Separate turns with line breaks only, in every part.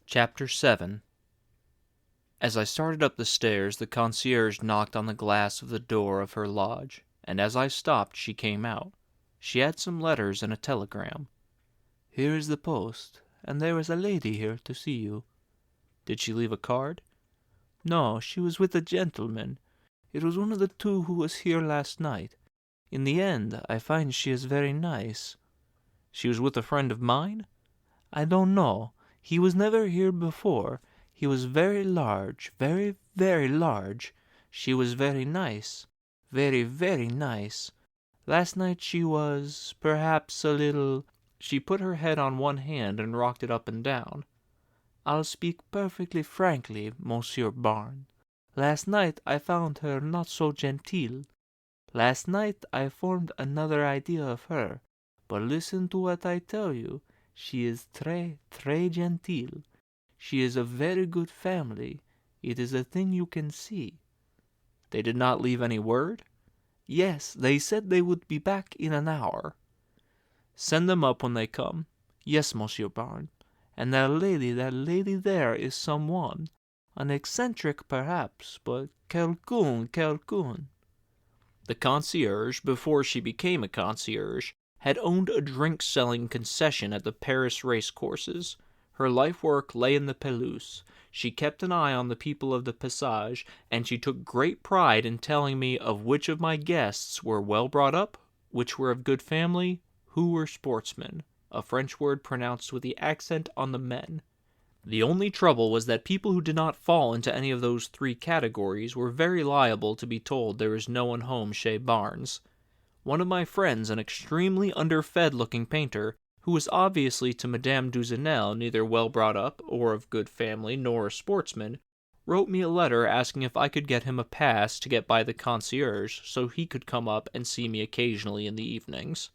Chapter 7. As I started up the stairs, the concierge knocked on the glass of the door of her lodge, and as I stopped she came out. She had some letters and a telegram. "Here is the post, and there is a lady here to see you." "Did she leave a card?" "No, she was with a gentleman. It was one of the two who was here last night. In the end, I find she is very nice." "She was with a friend of mine?" "I don't know. He was never here before. He was very large, very, very large. She was very nice, very, very nice. Last night she was, perhaps, a little—" She put her head on one hand and rocked it up and down. "I'll speak perfectly frankly, Monsieur Barnes. Last night I found her not so genteel. Last night I formed another idea of her. But listen to what I tell you. She is très, très gentille. She is of very good family. It is a thing you can see." "They did not leave any word?" "Yes, they said they would be back in an hour." "Send them up when they come." "Yes, Monsieur Barnes. And that lady there is someone. An eccentric, perhaps, but quelqu'un. The concierge, before she became a concierge, had owned a drink-selling concession at the Paris race-courses. Her life-work lay in the Pelouse. She kept an eye on the people of the Passage, and she took great pride in telling me of which of my guests were well brought up, which were of good family, who were sportsmen, a French word pronounced with the accent on the men. The only trouble was that people who did not fall into any of those three categories were very liable to be told there was no one home chez Barnes. One of my friends, an extremely underfed-looking painter, who was obviously to Madame Duzenel neither well brought up, or of good family, nor a sportsman, wrote me a letter asking if I could get him a pass to get by the concierge, so he could come up and see me occasionally in the evenings.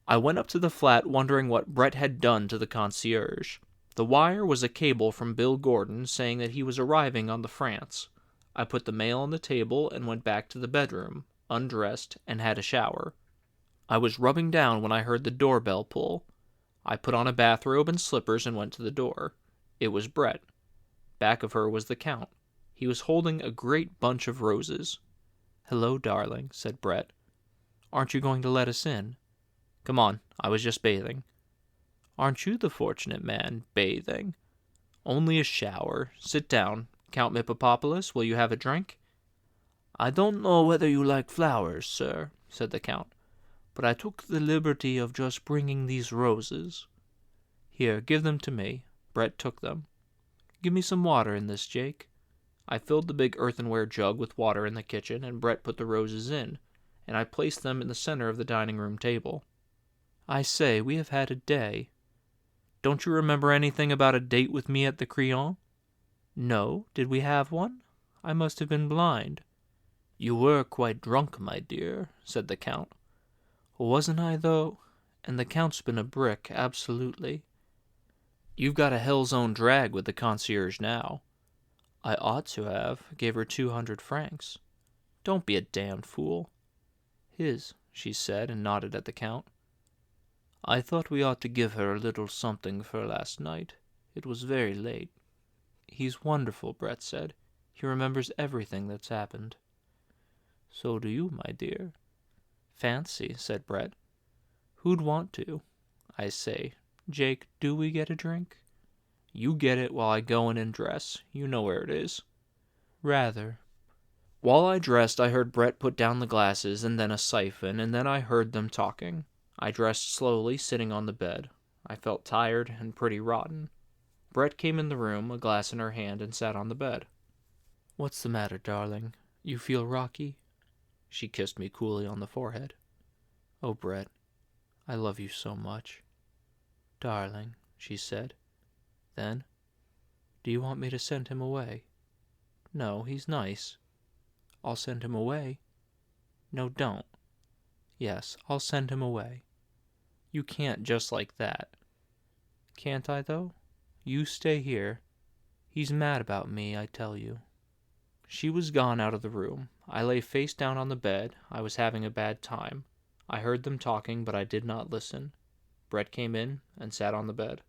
I went up to the flat wondering what Brett had done to the concierge. The wire was a cable from Bill Gordon saying that he was arriving on the France. I put the mail on the table and went back to the bedroom, undressed, and had a shower. I was rubbing down when I heard the doorbell pull. I put on a bathrobe and slippers and went to the door. It was Brett. Back of her was the Count. He was holding a great bunch of roses. "Hello, darling," said Brett. "Aren't you going to let us in?" "Come on, I was just bathing." "Aren't you the fortunate man, bathing?" "Only a shower. Sit down. Count Mippopoulos, will you have a drink?" "I don't know whether you like flowers, sir," said the Count, "but I took the liberty of just bringing these roses." "Here, give them to me." Brett took them. "Give me some water in this, Jake." I filled the big earthenware jug with water in the kitchen, and Brett put the roses in, and I placed them in the center of the dining-room table. "I say, we have had a day. Don't you remember anything about a date with me at the Crillon?" "No. Did we have one? I must have been blind." "You were quite drunk, my dear," said the Count. "Wasn't I, though? And the Count's been a brick, absolutely." "You've got a hell's own drag with the concierge now." "I ought to have. Gave her 200 francs. "Don't be a damned fool." "His," she said, and nodded at the Count. "I thought we ought to give her a little something for last night. It was very late." "He's wonderful," Brett said. "He remembers everything that's happened." "So do you, my dear." "Fancy," said Brett. "Who'd want to? I say, Jake, do we get a drink?" "You get it while I go in and dress. You know where it is." "Rather." While I dressed, I heard Brett put down the glasses, and then a siphon, and then I heard them talking. I dressed slowly, sitting on the bed. I felt tired and pretty rotten. Brett came in the room, a glass in her hand, and sat on the bed. "What's the matter, darling? You feel rocky?" She kissed me coolly on the forehead. "Oh, Brett, I love you so much." "Darling," she said. Then, "Do you want me to send him away?" "No, he's nice." "I'll send him away." "No, don't." "Yes, I'll send him away." "You can't just like that." "Can't I, though? You stay here. He's mad about me, I tell you." She was gone out of the room. I lay face down on the bed. I was having a bad time. I heard them talking, but I did not listen. Brett came in and sat on the bed.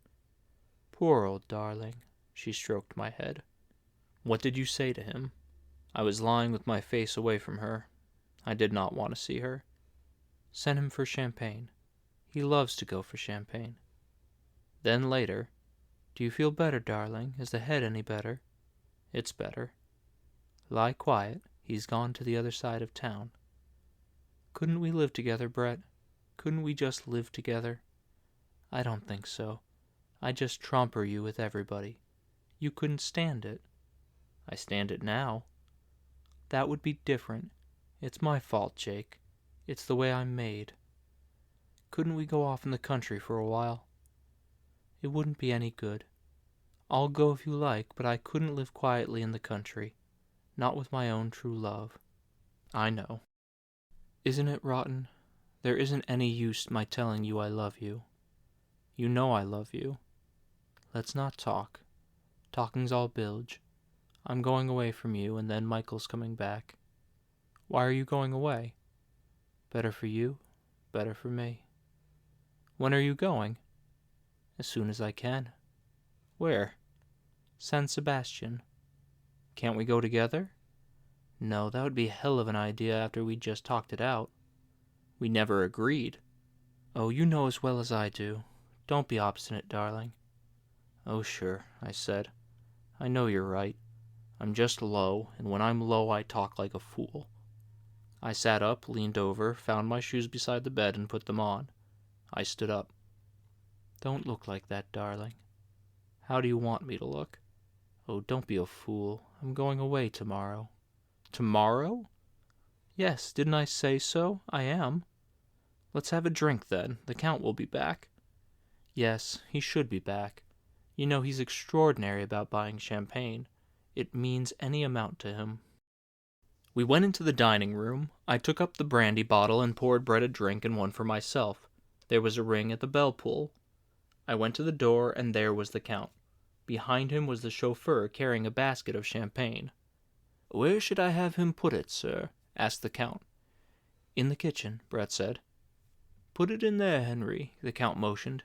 "Poor old darling," She stroked my head. What did you say to him? I was lying with my face away from her. I did not want to see her. Send him for champagne. He loves to go for champagne. Then later, do you feel better, darling? Is the head any better? It's better. Lie quiet. He's gone to the other side of town. Couldn't we live together, Brett? Couldn't we just live together? I don't think so. I just tromper you with everybody. You couldn't stand it. I stand it now. That would be different. It's my fault, Jake. It's the way I'm made. Couldn't we go off in the country for a while? It wouldn't be any good. I'll go if you like, but I couldn't live quietly in the country. Not with my own true love. I know. Isn't it rotten? There isn't any use my telling you I love you. You know I love you. Let's not talk. Talking's all bilge. I'm going away from you, and then Michael's coming back. Why are you going away? Better for you, better for me. When are you going? As soon as I can. Where? San Sebastian. Can't we go together? No, that would be hell of an idea after we'd just talked it out. We never agreed. Oh, you know as well as I do. Don't be obstinate, darling. Oh, sure, I said. I know you're right. I'm just low, and when I'm low I talk like a fool. I sat up, leaned over, found my shoes beside the bed, and put them on. I stood up. Don't look like that, darling. How do you want me to look? Oh, don't be a fool. I'm going away tomorrow. Tomorrow? Yes, didn't I say so? I am. Let's have a drink, then. The Count will be back. Yes, he should be back. You know he's extraordinary about buying champagne. It means any amount to him. We went into the dining room. I took up the brandy bottle and poured Brett a drink and one for myself. There was a ring at the bell pull. I went to the door, and there was the Count. Behind him was the chauffeur carrying a basket of champagne. Where should I have him put it, sir? Asked the Count. In the kitchen, Brett said. Put it in there, Henry, the Count motioned.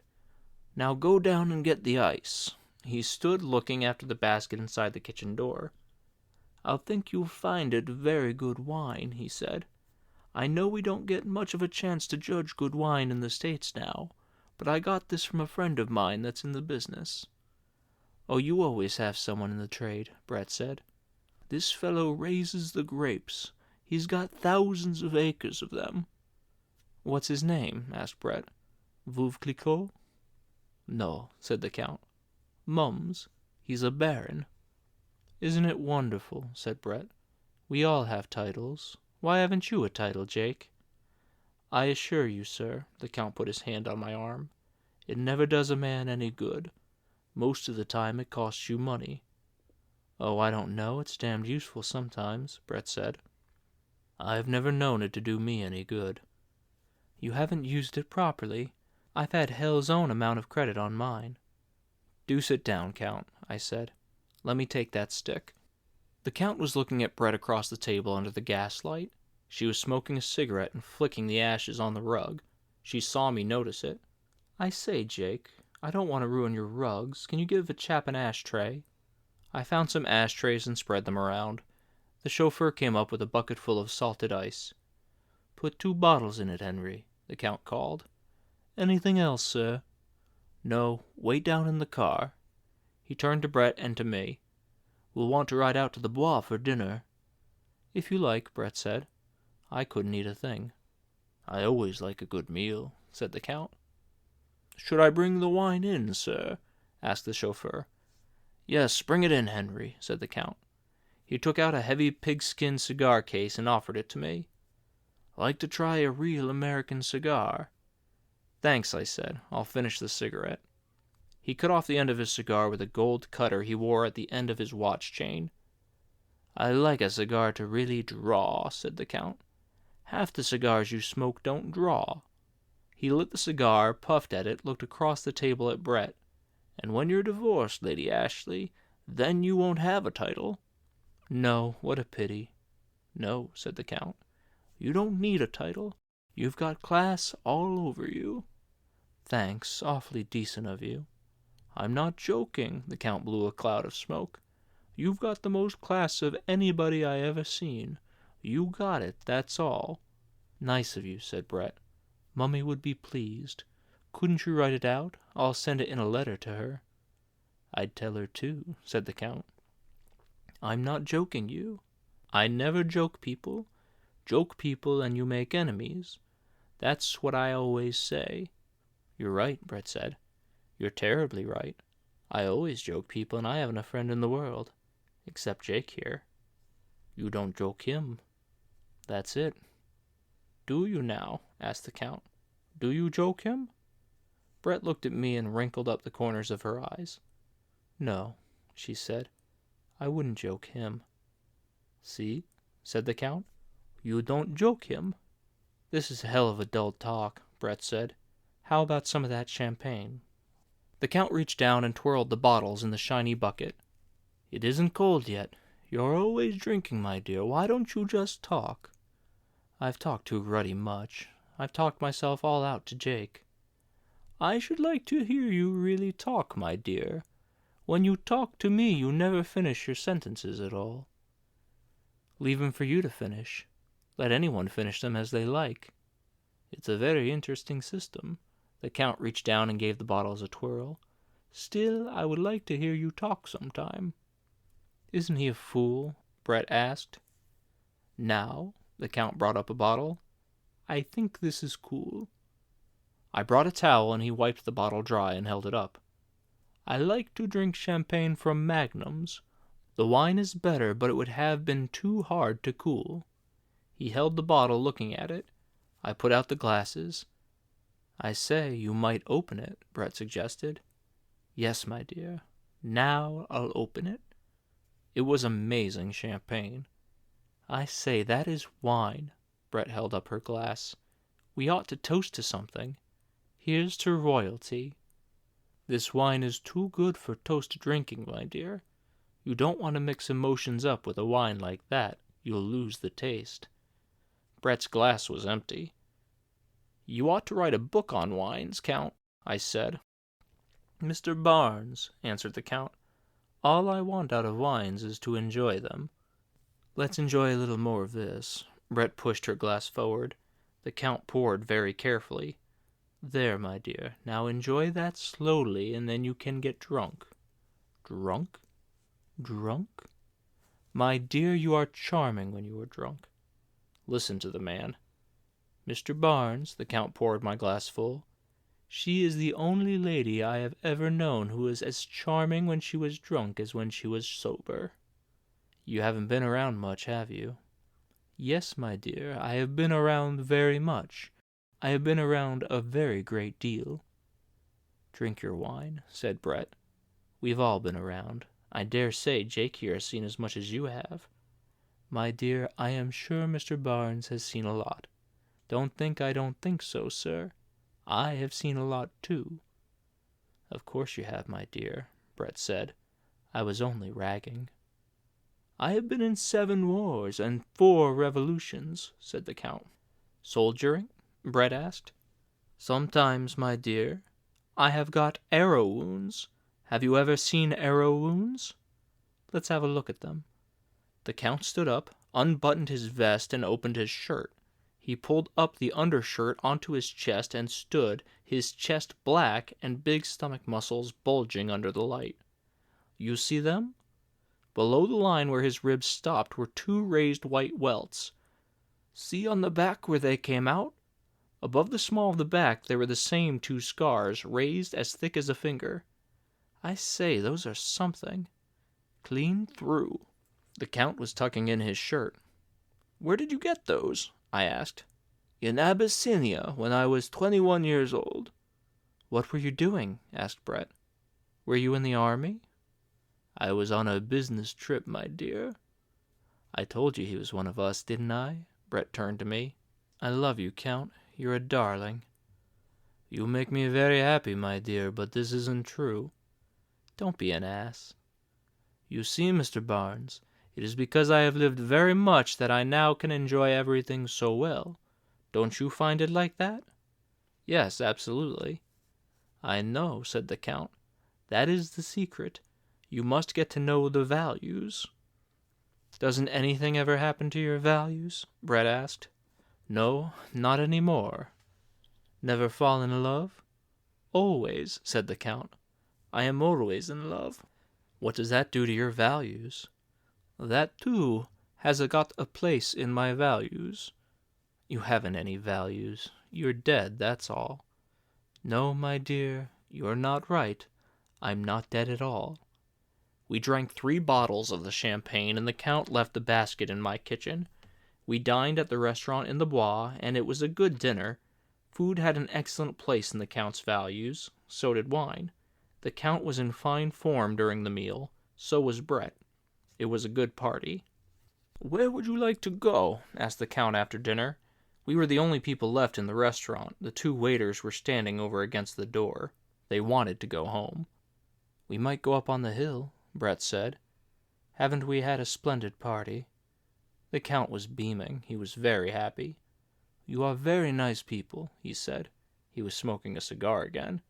Now go down and get the ice. He stood looking after the basket inside the kitchen door. I think you'll find it very good wine, he said. I know we don't get much of a chance to judge good wine in the States now, but I got this from a friend of mine that's in the business. Oh, you always have someone in the trade, Brett said. This fellow raises the grapes. He's got thousands of acres of them. What's his name? Asked Brett. Veuve Clicquot? No, said the Count. Mums. He's a baron. Isn't it wonderful? Said Brett. We all have titles. Why haven't you a title, Jake? I assure you, sir, the Count put his hand on my arm, it never does a man any good. Most of the time it costs you money. Oh, I don't know. It's damned useful sometimes, Brett said. I've never known it to do me any good. You haven't used it properly. I've had hell's own amount of credit on mine. Do sit down, Count, I said. Let me take that stick. The Count was looking at Brett across the table under the gaslight. She was smoking a cigarette and flicking the ashes on the rug. She saw me notice it. I say, Jake, I don't want to ruin your rugs. Can you give a chap an ashtray? I found some ashtrays and spread them around. The chauffeur came up with a bucket full of salted ice. Put 2 bottles in it, Henry, the Count called. Anything else, sir? No, wait down in the car. He turned to Brett and to me. We'll want to ride out to the bois for dinner. If you like, Brett said. I couldn't eat a thing. I always like a good meal, said the Count. Should I bring the wine in, sir? Asked the chauffeur. Yes, bring it in, Henry, said the Count. He took out a heavy pigskin cigar case and offered it to me. Like to try a real American cigar? Thanks, I said. I'll finish the cigarette. He cut off the end of his cigar with a gold cutter he wore at the end of his watch chain. I like a cigar to really draw, said the Count. Half the cigars you smoke don't draw. He lit the cigar, puffed at it, looked across the table at Brett. And when you're divorced, Lady Ashley, then you won't have a title. No, what a pity. No, said the Count. You don't need a title. You've got class all over you. Thanks, awfully decent of you. I'm not joking. The Count blew a cloud of smoke. You've got the most class of anybody I ever seen. You got it, that's all. Nice of you, said Brett. Mummy would be pleased. Couldn't you write it out? I'll send it in a letter to her. I'd tell her too, said the Count. I'm not joking you. I never joke people. Joke people and you make enemies. That's what I always say. You're right, Brett said. You're terribly right. I always joke people and I haven't a friend in the world. Except Jake here. You don't joke him. That's it. Do you now? Asked the Count. Do you joke him? Brett looked at me and wrinkled up the corners of her eyes. No, she said. I wouldn't joke him. See, said the Count. You don't joke him. This is a hell of a dull talk, Brett said. How about some of that champagne? The Count reached down and twirled the bottles in the shiny bucket. It isn't cold yet. You're always drinking, my dear. Why don't you just talk? I've talked too ruddy much. I've talked myself all out to Jake. I should like to hear you really talk, my dear. When you talk to me, you never finish your sentences at all. Leave 'em for you to finish. Let anyone finish them as they like. It's a very interesting system. The Count reached down and gave the bottles a twirl. Still, I would like to hear you talk sometime. Isn't he a fool? Brett asked. Now, the Count brought up a bottle. I think this is cool. I brought a towel and he wiped the bottle dry and held it up. I like to drink champagne from magnums. The wine is better, but it would have been too hard to cool. He held the bottle looking at it. I put out the glasses. I say, you might open it, Brett suggested. Yes, my dear. Now I'll open it. It was amazing champagne. I say, that is wine. Brett held up her glass. We ought to toast to something. Here's to royalty. This wine is too good for toast drinking, my dear. You don't want to mix emotions up with a wine like that. You'll lose the taste. Brett's glass was empty. You ought to write a book on wines, Count, I said. Mr. Barnes, answered the Count, all I want out of wines is to enjoy them. Let's enjoy a little more of this. Brett pushed her glass forward. The Count poured very carefully. There, my dear, now enjoy that slowly, and then you can get drunk. Drunk? Drunk? My dear, you are charming when you are drunk. Listen to the man. Mr. Barnes, the Count poured my glass full. She is the only lady I have ever known who was as charming when she was drunk as when she was sober. You haven't been around much, have you? Yes, my dear, I have been around very much. I have been around a very great deal. Drink your wine, said Brett. We've all been around. I dare say Jake here has seen as much as you have. My dear, I am sure Mr. Barnes has seen a lot. Don't think I don't think so, sir. I have seen a lot, too. Of course you have, my dear, Brett said. I was only ragging. I have been in 7 wars and 4 revolutions, said the Count. Soldiering? Brett asked. Sometimes, my dear. I have got arrow wounds. Have you ever seen arrow wounds? Let's have a look at them. The Count stood up, unbuttoned his vest, and opened his shirt. He pulled up the undershirt onto his chest and stood, his chest black and big stomach muscles bulging under the light. You see them? Below the line where his ribs stopped were 2 raised white welts. See on the back where they came out? Above the small of the back there were the same 2 scars, raised as thick as a finger. I say, those are something. Clean through. The Count was tucking in his shirt. Where did you get those? I asked. In Abyssinia, when I was 21 years old. What were you doing? Asked Brett. Were you in the army? I was on a business trip, my dear. I told you he was one of us, didn't I? Brett turned to me. I love you, Count. You're a darling. You make me very happy, my dear, but this isn't true. Don't be an ass. You see, Mr. Barnes, it is because I have lived very much that I now can enjoy everything so well. Don't you find it like that? Yes, absolutely. I know, said the Count. That is the secret. You must get to know the values." "Doesn't anything ever happen to your values?" Brett asked. "No, not any more." "Never fall in love?" "Always," said the Count. "I am always in love." "What does that do to your values?" "That, too, has got a place in my values." "You haven't any values. You're dead, that's all." "No, my dear, you're not right. I'm not dead at all." We drank 3 bottles of the champagne, and the Count left the basket in my kitchen. We dined at the restaurant in the Bois, and it was a good dinner. Food had an excellent place in the Count's values. So did wine. The Count was in fine form during the meal. So was Brett. It was a good party. "Where would you like to go?" asked the Count after dinner. We were the only people left in the restaurant. The 2 waiters were standing over against the door. They wanted to go home. "We might go up on the hill," Brett said. "Haven't we had a splendid party?" The Count was beaming. He was very happy. "You are very nice people," he said. He was smoking a cigar again.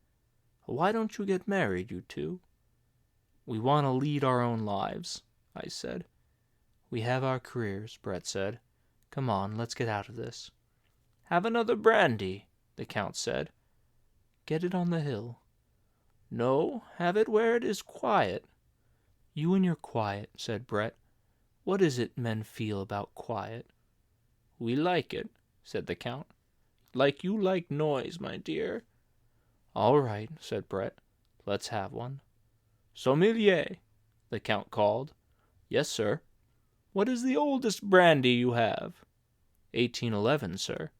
"Why don't you get married, you two?" "We want to lead our own lives," I said. "We have our careers," Brett said. "Come on, let's get out of this." "Have another brandy," the Count said. "Get it on the hill." "No, have it where it is quiet." "You and your quiet," said Brett. "What is it men feel about quiet?" "We like it," said the Count. "Like you like noise, my dear." "All right," said Brett. "Let's have one." "Sommelier," the Count called. "Yes, sir." "What is the oldest brandy you have?" 1811, sir."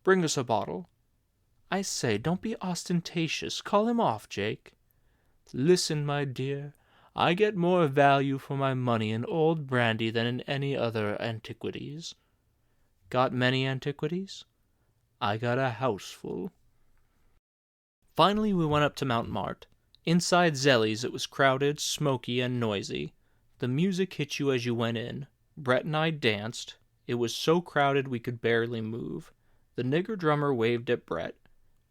"Bring us a bottle." "I say, don't be ostentatious. Call him off, Jake." "Listen, my dear. I get more value for my money in old brandy than in any other antiquities." "Got many antiquities?" "I got a house full." Finally we went up to Mount Mart. Inside Zelli's it was crowded, smoky, and noisy. The music hit you as you went in. Brett and I danced. It was so crowded we could barely move. The nigger drummer waved at Brett.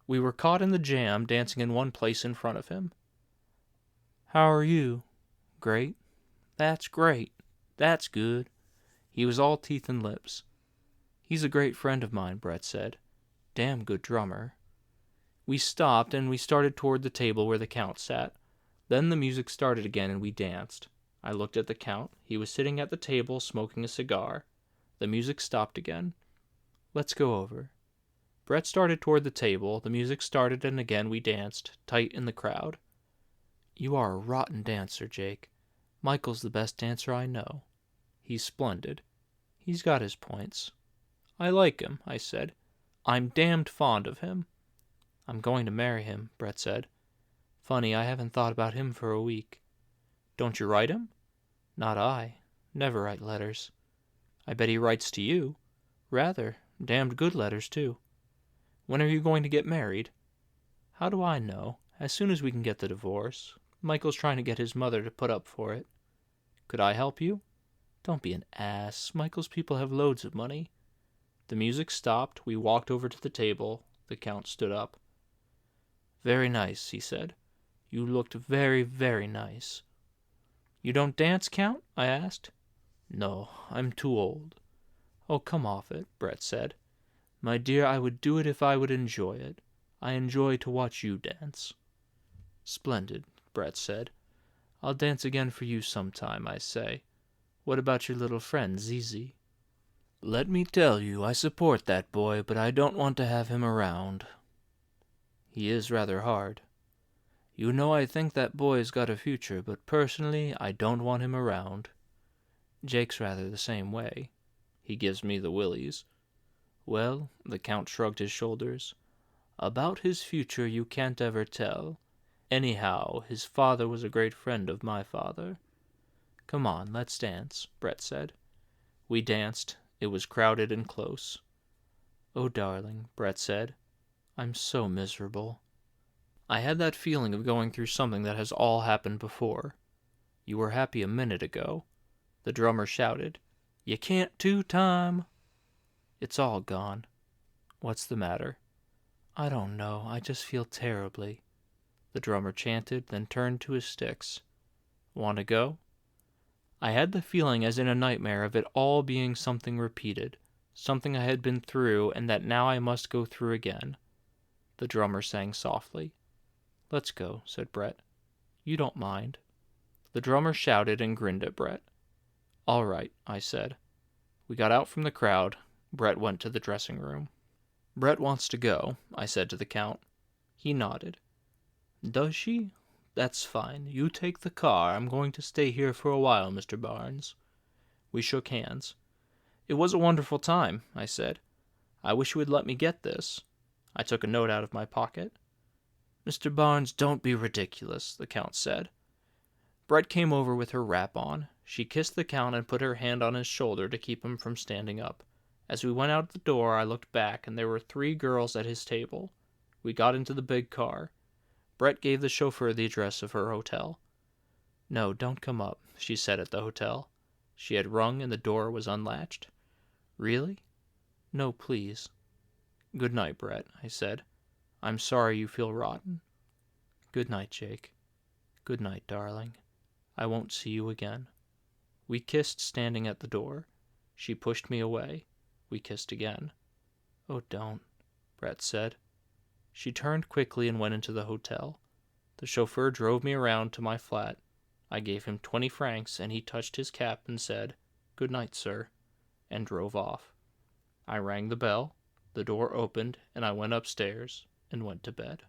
We were caught in the jam, dancing in one place in front of him. "How are you?" "Great." "That's great." "That's good." He was all teeth and lips. "He's a great friend of mine," Brett said. "Damn good drummer." We stopped, and we started toward the table where the Count sat. Then the music started again, and we danced. I looked at the Count. He was sitting at the table, smoking a cigar. The music stopped again. "Let's go over." Brett started toward the table. The music started, and again we danced, tight in the crowd. "You are a rotten dancer, Jake. Michael's the best dancer I know. He's splendid. He's got his points." "I like him," I said. "I'm damned fond of him." "I'm going to marry him," Brett said. "Funny, I haven't thought about him for a week." "Don't you write him?" "Not I. Never write letters." "I bet he writes to you." "Rather. Damned good letters, too." "When are you going to get married?" "How do I know? As soon as we can get the divorce. Michael's trying to get his mother to put up for it." "Could I help you?" "Don't be an ass. Michael's people have loads of money." The music stopped. We walked over to the table. The Count stood up. "Very nice," he said. "You looked very, very nice." "You don't dance, Count?" I asked. "No, I'm too old." "Oh, come off it," Brett said. "My dear, I would do it if I would enjoy it. I enjoy to watch you dance." "Splendid," Brett said. "I'll dance again for you sometime, I say. What about your little friend, Zizi?" "Let me tell you, I support that boy, but I don't want to have him around." "He is rather hard." "You know I think that boy's got a future, but personally I don't want him around." "Jake's rather the same way. He gives me the willies." "Well," the Count shrugged his shoulders, "about his future you can't ever tell. Anyhow, his father was a great friend of my father." "Come on, let's dance," Brett said. We danced. It was crowded and close. "Oh, darling," Brett said, "I'm so miserable." I had that feeling of going through something that has all happened before. "You were happy a minute ago." The drummer shouted, "You can't two-time." "It's all gone." "What's the matter?" "I don't know. I just feel terribly." the drummer chanted, then turned to his sticks. Want to go? I had the feeling as in a nightmare of it all being something repeated, something I had been through and that now I must go through again. The drummer sang softly. Let's go, said Brett. You don't mind. The drummer shouted and grinned at Brett. All right, I said. We got out from the crowd. Brett went to the dressing room. Brett wants to go, I said to the Count. He nodded. Does she? That's fine. You take the car. I'm going to stay here for a while, Mr. Barnes. We shook hands. It was a wonderful time, I said. I wish you would let me get this. I took a note out of my pocket. Mr. Barnes, don't be ridiculous, the Count said. Brett came over with her wrap on. She kissed the Count and put her hand on his shoulder to keep him from standing up. As we went out the door, I looked back, and there were 3 girls at his table. We got into the big car. Brett gave the chauffeur the address of her hotel. No, don't come up, she said at the hotel. She had rung and the door was unlatched. Really? No, please. Good night, Brett, I said. I'm sorry you feel rotten. Good night, Jake. Good night, darling. I won't see you again. We kissed standing at the door. She pushed me away. We kissed again. Oh, don't, Brett said. She turned quickly and went into the hotel. The chauffeur drove me around to my flat. I gave him 20 francs, and he touched his cap and said, Good night, sir, and drove off. I rang the bell, the door opened, and I went upstairs and went to bed.